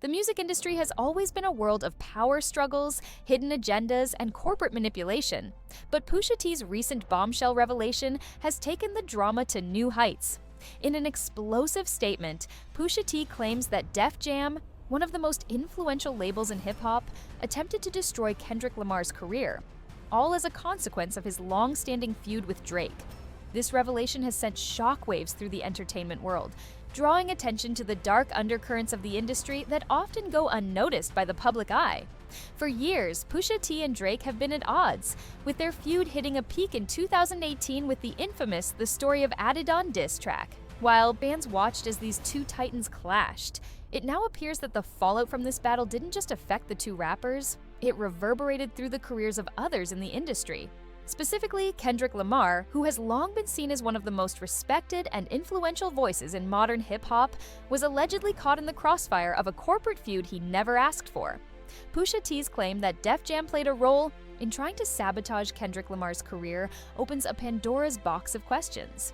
The music industry has always been a world of power struggles, hidden agendas, and corporate manipulation. But Pusha T's recent bombshell revelation has taken the drama to new heights. In an explosive statement, Pusha T claims that Def Jam, one of the most influential labels in hip-hop, attempted to destroy Kendrick Lamar's career, all as a consequence of his long-standing feud with Drake. This revelation has sent shockwaves through the entertainment world, drawing attention to the dark undercurrents of the industry that often go unnoticed by the public eye. For years, Pusha T and Drake have been at odds, with their feud hitting a peak in 2018 with the infamous The Story of Adidon diss track. While fans watched as these two titans clashed, it now appears that the fallout from this battle didn't just affect the two rappers, it reverberated through the careers of others in the industry. Specifically, Kendrick Lamar, who has long been seen as one of the most respected and influential voices in modern hip-hop, was allegedly caught in the crossfire of a corporate feud he never asked for. Pusha T's claim that Def Jam played a role in trying to sabotage Kendrick Lamar's career opens a Pandora's box of questions.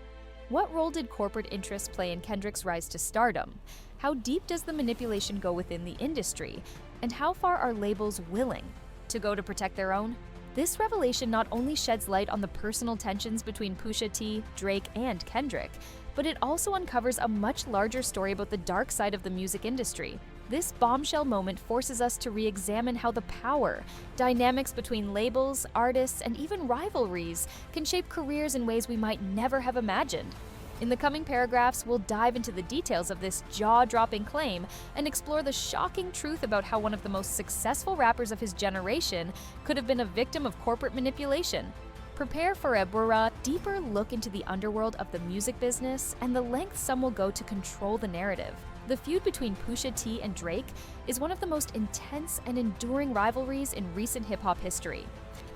What role did corporate interests play in Kendrick's rise to stardom? How deep does the manipulation go within the industry? And how far are labels willing to go to protect their own? This revelation not only sheds light on the personal tensions between Pusha T, Drake, and Kendrick, but it also uncovers a much larger story about the dark side of the music industry. This bombshell moment forces us to re-examine how the power, dynamics between labels, artists, and even rivalries can shape careers in ways we might never have imagined. In the coming paragraphs, we'll dive into the details of this jaw-dropping claim and explore the shocking truth about how one of the most successful rappers of his generation could have been a victim of corporate manipulation. Prepare for a deeper look into the underworld of the music business and the lengths some will go to control the narrative. The feud between Pusha T and Drake is one of the most intense and enduring rivalries in recent hip-hop history.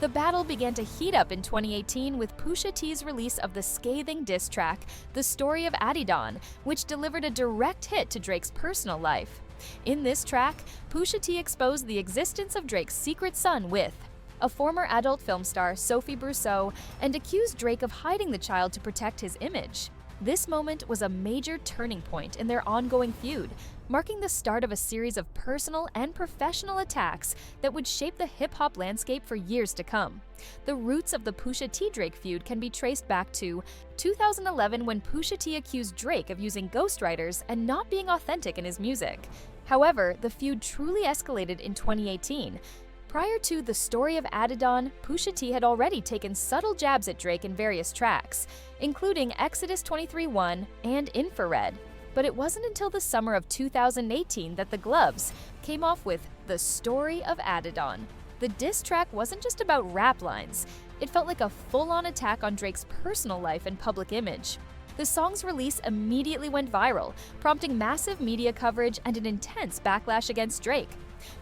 The battle began to heat up in 2018 with Pusha T's release of the scathing diss track, The Story of Adidon, which delivered a direct hit to Drake's personal life. In this track, Pusha T exposed the existence of Drake's secret son with a former adult film star, Sophie Brousseau, and accused Drake of hiding the child to protect his image. This moment was a major turning point in their ongoing feud, marking the start of a series of personal and professional attacks that would shape the hip-hop landscape for years to come. The roots of the Pusha T-Drake feud can be traced back to 2011 when Pusha T accused Drake of using ghostwriters and not being authentic in his music. However, the feud truly escalated in 2018. Prior to The Story of Adidon, Pusha T had already taken subtle jabs at Drake in various tracks, including Exodus 23:1 and Infrared. But it wasn't until the summer of 2018 that the gloves came off with The Story of Adidon. The diss track wasn't just about rap lines, it felt like a full-on attack on Drake's personal life and public image. The song's release immediately went viral, prompting massive media coverage and an intense backlash against Drake.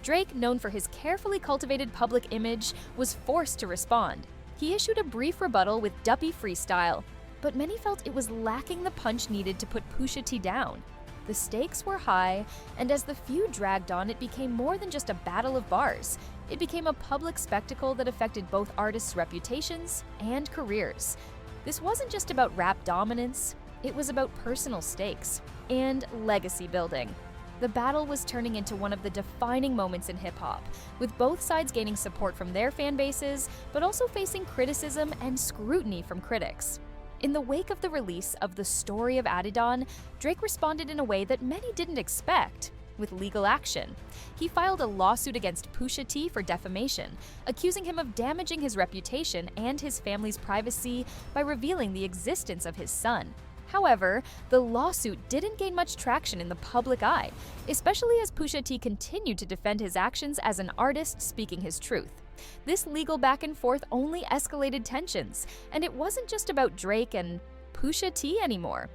Drake, known for his carefully cultivated public image, was forced to respond. He issued a brief rebuttal with Duppy Freestyle, but many felt it was lacking the punch needed to put Pusha T down. The stakes were high, and as the feud dragged on, it became more than just a battle of bars. It became a public spectacle that affected both artists' reputations and careers. This wasn't just about rap dominance, it was about personal stakes and legacy building. The battle was turning into one of the defining moments in hip-hop, with both sides gaining support from their fan bases, but also facing criticism and scrutiny from critics. In the wake of the release of The Story of Adidon, Drake responded in a way that many didn't expect, with legal action. He filed a lawsuit against Pusha T for defamation, accusing him of damaging his reputation and his family's privacy by revealing the existence of his son. However, the lawsuit didn't gain much traction in the public eye, especially as Pusha T continued to defend his actions as an artist speaking his truth. This legal back and forth only escalated tensions, and it wasn't just about Drake and Pusha T anymore.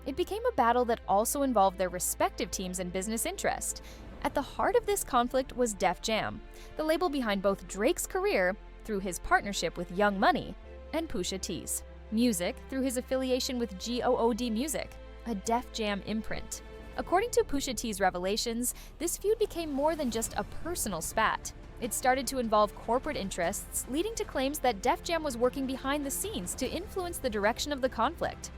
It became a battle that also involved their respective teams and business interest. At the heart of this conflict was Def Jam, the label behind both Drake's career through his partnership with Young Money and Pusha T's music through his affiliation with GOOD Music, a Def Jam imprint. According to Pusha T's revelations, this feud became more than just a personal spat. It started to involve corporate interests, leading to claims that Def Jam was working behind the scenes to influence the direction of the conflict.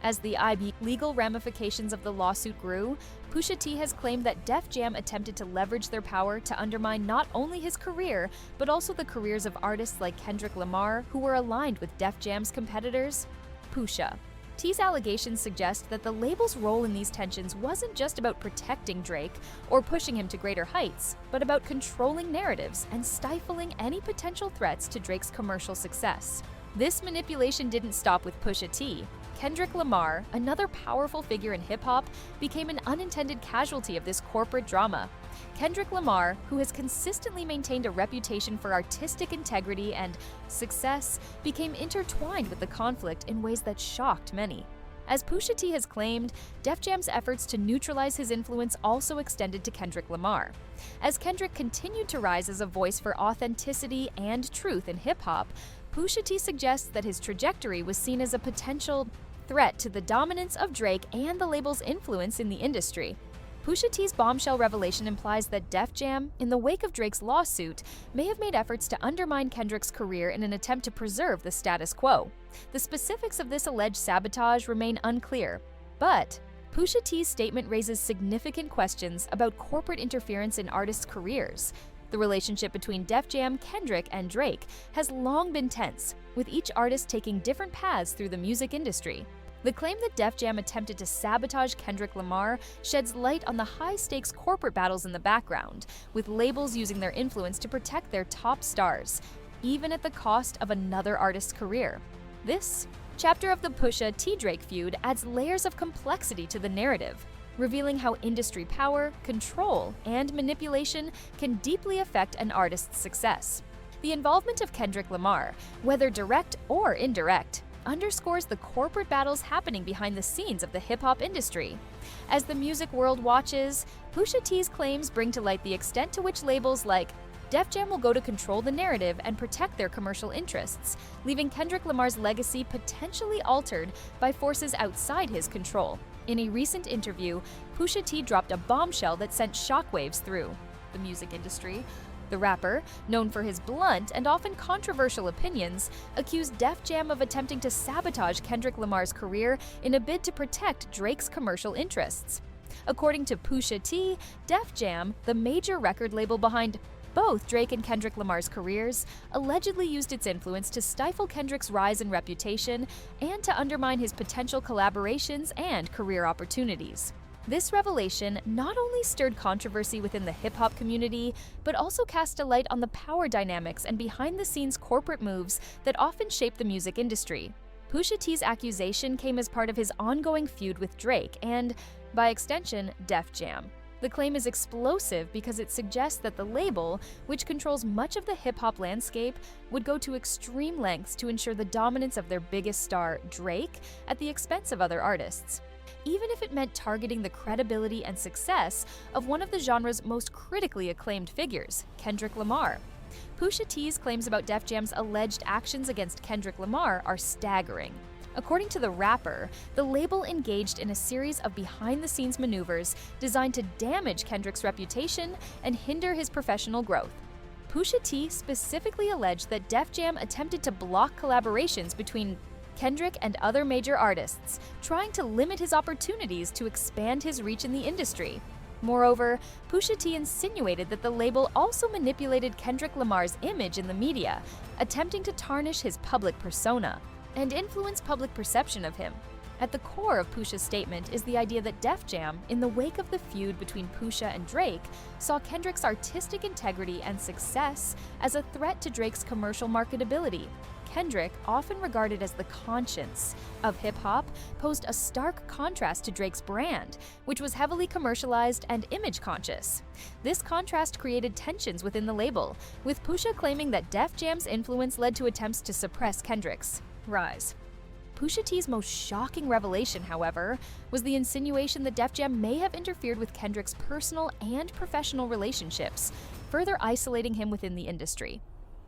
As the legal ramifications of the lawsuit grew, Pusha T has claimed that Def Jam attempted to leverage their power to undermine not only his career, but also the careers of artists like Kendrick Lamar, who were aligned with Def Jam's competitors. Pusha T's allegations suggest that the label's role in these tensions wasn't just about protecting Drake or pushing him to greater heights, but about controlling narratives and stifling any potential threats to Drake's commercial success. This manipulation didn't stop with Pusha T. Kendrick Lamar, another powerful figure in hip-hop, became an unintended casualty of this corporate drama. Kendrick Lamar, who has consistently maintained a reputation for artistic integrity and success, became intertwined with the conflict in ways that shocked many. As Pusha T has claimed, Def Jam's efforts to neutralize his influence also extended to Kendrick Lamar. As Kendrick continued to rise as a voice for authenticity and truth in hip-hop, Pusha T suggests that his trajectory was seen as a potential threat to the dominance of Drake and the label's influence in the industry. Pusha T's bombshell revelation implies that Def Jam, in the wake of Drake's lawsuit, may have made efforts to undermine Kendrick's career in an attempt to preserve the status quo. The specifics of this alleged sabotage remain unclear, but Pusha T's statement raises significant questions about corporate interference in artists' careers. The relationship between Def Jam, Kendrick, and Drake has long been tense, with each artist taking different paths through the music industry. The claim that Def Jam attempted to sabotage Kendrick Lamar sheds light on the high-stakes corporate battles in the background, with labels using their influence to protect their top stars, even at the cost of another artist's career. This chapter of the Pusha T-Drake feud adds layers of complexity to the narrative, revealing how industry power, control, and manipulation can deeply affect an artist's success. The involvement of Kendrick Lamar, whether direct or indirect, underscores the corporate battles happening behind the scenes of the hip-hop industry. As the music world watches, Pusha T's claims bring to light the extent to which labels like Def Jam will go to control the narrative and protect their commercial interests, leaving Kendrick Lamar's legacy potentially altered by forces outside his control. In a recent interview, Pusha T dropped a bombshell that sent shockwaves through the music industry. The rapper, known for his blunt and often controversial opinions, accused Def Jam of attempting to sabotage Kendrick Lamar's career in a bid to protect Drake's commercial interests. According to Pusha T, Def Jam, the major record label behind both Drake and Kendrick Lamar's careers, allegedly used its influence to stifle Kendrick's rise in reputation and to undermine his potential collaborations and career opportunities. This revelation not only stirred controversy within the hip-hop community, but also cast a light on the power dynamics and behind-the-scenes corporate moves that often shape the music industry. Pusha T's accusation came as part of his ongoing feud with Drake and, by extension, Def Jam. The claim is explosive because it suggests that the label, which controls much of the hip-hop landscape, would go to extreme lengths to ensure the dominance of their biggest star, Drake, at the expense of other artists, even if it meant targeting the credibility and success of one of the genre's most critically acclaimed figures, Kendrick Lamar. Pusha T's claims about Def Jam's alleged actions against Kendrick Lamar are staggering. According to the rapper, the label engaged in a series of behind-the-scenes maneuvers designed to damage Kendrick's reputation and hinder his professional growth. Pusha T specifically alleged that Def Jam attempted to block collaborations between Kendrick and other major artists, trying to limit his opportunities to expand his reach in the industry. Moreover, Pusha T insinuated that the label also manipulated Kendrick Lamar's image in the media, attempting to tarnish his public persona and influence public perception of him. At the core of Pusha's statement is the idea that Def Jam, in the wake of the feud between Pusha and Drake, saw Kendrick's artistic integrity and success as a threat to Drake's commercial marketability. Kendrick, often regarded as the conscience of hip-hop, posed a stark contrast to Drake's brand, which was heavily commercialized and image-conscious. This contrast created tensions within the label, with Pusha claiming that Def Jam's influence led to attempts to suppress Kendrick's rise. Pusha T's most shocking revelation, however, was the insinuation that Def Jam may have interfered with Kendrick's personal and professional relationships, further isolating him within the industry.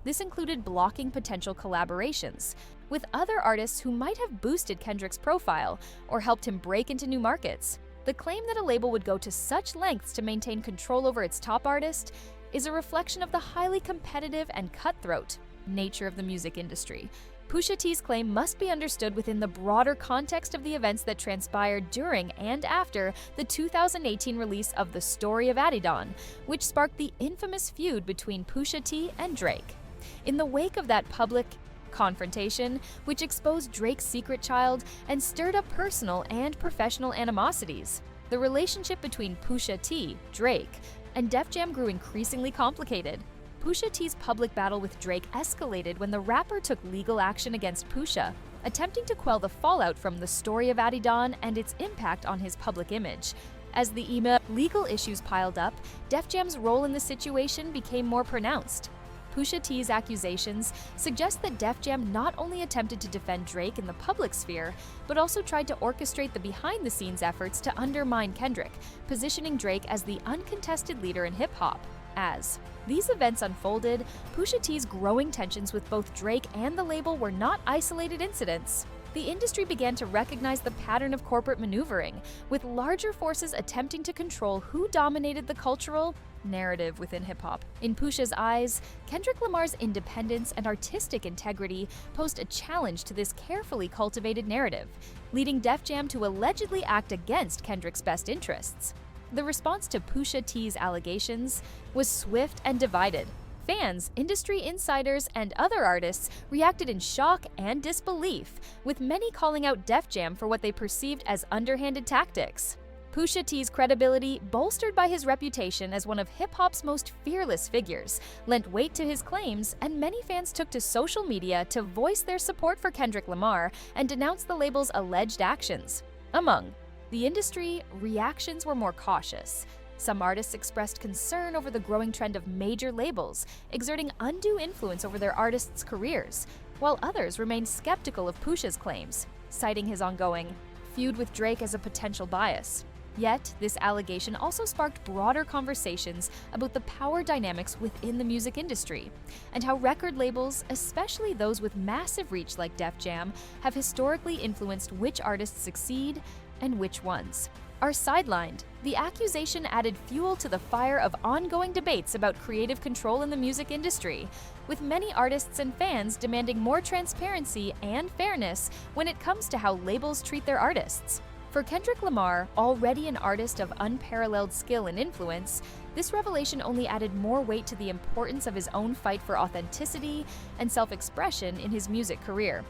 This included blocking potential collaborations with other artists who might have boosted Kendrick's profile or helped him break into new markets. The claim that a label would go to such lengths to maintain control over its top artist is a reflection of the highly competitive and cutthroat nature of the music industry. Pusha T's claim must be understood within the broader context of the events that transpired during and after the 2018 release of The Story of Adidon, which sparked the infamous feud between Pusha T and Drake. In the wake of that public confrontation, which exposed Drake's secret child and stirred up personal and professional animosities, the relationship between Pusha T, Drake, and Def Jam grew increasingly complicated. Pusha T's public battle with Drake escalated when the rapper took legal action against Pusha, attempting to quell the fallout from The Story of Adidon and its impact on his public image. As the legal issues piled up, Def Jam's role in the situation became more pronounced. Pusha T's accusations suggest that Def Jam not only attempted to defend Drake in the public sphere, but also tried to orchestrate the behind-the-scenes efforts to undermine Kendrick, positioning Drake as the uncontested leader in hip-hop. As these events unfolded, Pusha T's growing tensions with both Drake and the label were not isolated incidents. The industry began to recognize the pattern of corporate maneuvering, with larger forces attempting to control who dominated the cultural narrative within hip-hop. In Pusha's eyes, Kendrick Lamar's independence and artistic integrity posed a challenge to this carefully cultivated narrative, leading Def Jam to allegedly act against Kendrick's best interests. The response to Pusha T's allegations was swift and divided. Fans, industry insiders, and other artists reacted in shock and disbelief, with many calling out Def Jam for what they perceived as underhanded tactics. Pusha T's credibility, bolstered by his reputation as one of hip-hop's most fearless figures, lent weight to his claims, and many fans took to social media to voice their support for Kendrick Lamar and denounce the label's alleged actions. Among the industry, reactions were more cautious. Some artists expressed concern over the growing trend of major labels exerting undue influence over their artists' careers, while others remained skeptical of Pusha's claims, citing his ongoing feud with Drake as a potential bias. Yet, this allegation also sparked broader conversations about the power dynamics within the music industry, and how record labels, especially those with massive reach like Def Jam, have historically influenced which artists succeed and which ones are sidelined. The accusation added fuel to the fire of ongoing debates about creative control in the music industry, with many artists and fans demanding more transparency and fairness when it comes to how labels treat their artists. For Kendrick Lamar, already an artist of unparalleled skill and influence, this revelation only added more weight to the importance of his own fight for authenticity and self-expression in his music career.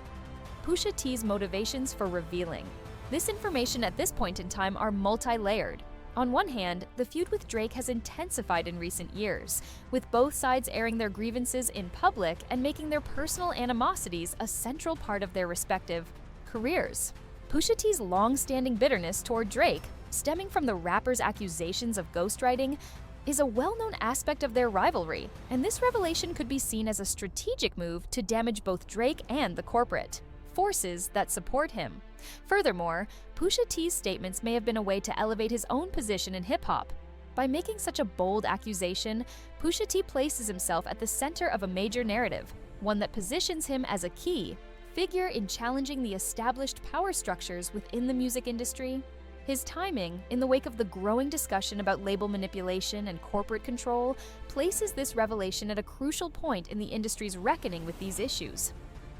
Pusha T's motivations for revealing this information at this point in time are multi-layered. On one hand, the feud with Drake has intensified in recent years, with both sides airing their grievances in public and making their personal animosities a central part of their respective careers. Pusha T's long-standing bitterness toward Drake, stemming from the rapper's accusations of ghostwriting, is a well-known aspect of their rivalry, and this revelation could be seen as a strategic move to damage both Drake and the corporate forces that support him. Furthermore, Pusha T's statements may have been a way to elevate his own position in hip-hop. By making such a bold accusation, Pusha T places himself at the center of a major narrative, one that positions him as a key figure in challenging the established power structures within the music industry. His timing, in the wake of the growing discussion about label manipulation and corporate control, places this revelation at a crucial point in the industry's reckoning with these issues.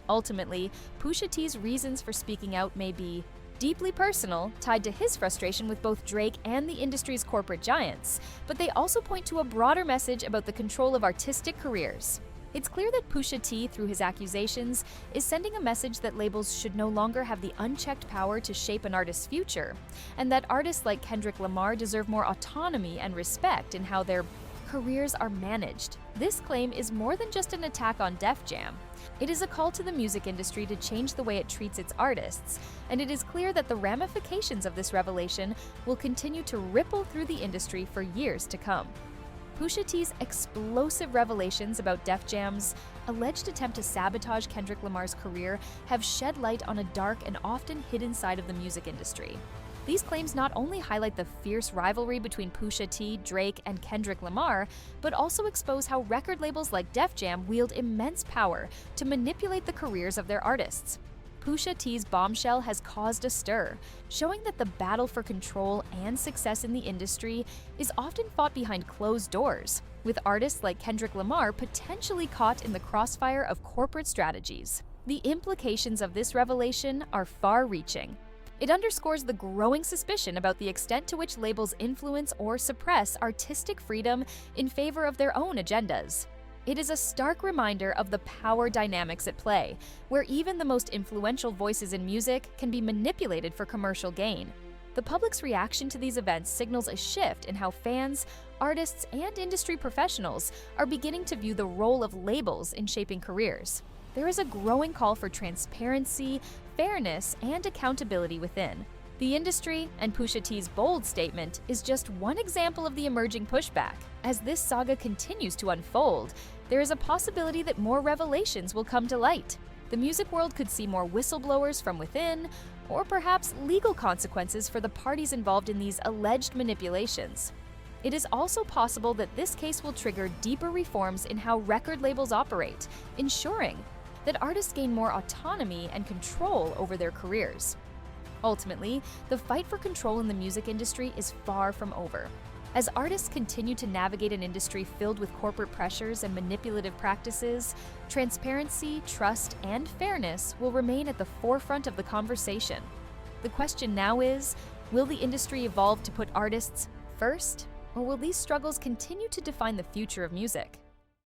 Ultimately, Pusha T's reasons for speaking out may be deeply personal, tied to his frustration with both Drake and the industry's corporate giants, but they also point to a broader message about the control of artistic careers. It's clear that Pusha T, through his accusations, is sending a message that labels should no longer have the unchecked power to shape an artist's future, and that artists like Kendrick Lamar deserve more autonomy and respect in how their careers are managed. This claim is more than just an attack on Def Jam. It is a call to the music industry to change the way it treats its artists, and it is clear that the ramifications of this revelation will continue to ripple through the industry for years to come. Pusha T's explosive revelations about Def Jam's alleged attempt to sabotage Kendrick Lamar's career have shed light on a dark and often hidden side of the music industry. These claims not only highlight the fierce rivalry between Pusha T, Drake, and Kendrick Lamar, but also expose how record labels like Def Jam wield immense power to manipulate the careers of their artists. Pusha T's bombshell has caused a stir, showing that the battle for control and success in the industry is often fought behind closed doors, with artists like Kendrick Lamar potentially caught in the crossfire of corporate strategies. The implications of this revelation are far-reaching. It underscores the growing suspicion about the extent to which labels influence or suppress artistic freedom in favor of their own agendas. It is a stark reminder of the power dynamics at play, where even the most influential voices in music can be manipulated for commercial gain. The public's reaction to these events signals a shift in how fans, artists, and industry professionals are beginning to view the role of labels in shaping careers. There is a growing call for transparency, fairness, and accountability within. The industry, and Pusha T's bold statement, is just one example of the emerging pushback. As this saga continues to unfold, there is a possibility that more revelations will come to light. The music world could see more whistleblowers from within, or perhaps legal consequences for the parties involved in these alleged manipulations. It is also possible that this case will trigger deeper reforms in how record labels operate, ensuring that artists gain more autonomy and control over their careers. Ultimately, the fight for control in the music industry is far from over. As artists continue to navigate an industry filled with corporate pressures and manipulative practices, transparency, trust, and fairness will remain at the forefront of the conversation. The question now is, will the industry evolve to put artists first, or will these struggles continue to define the future of music?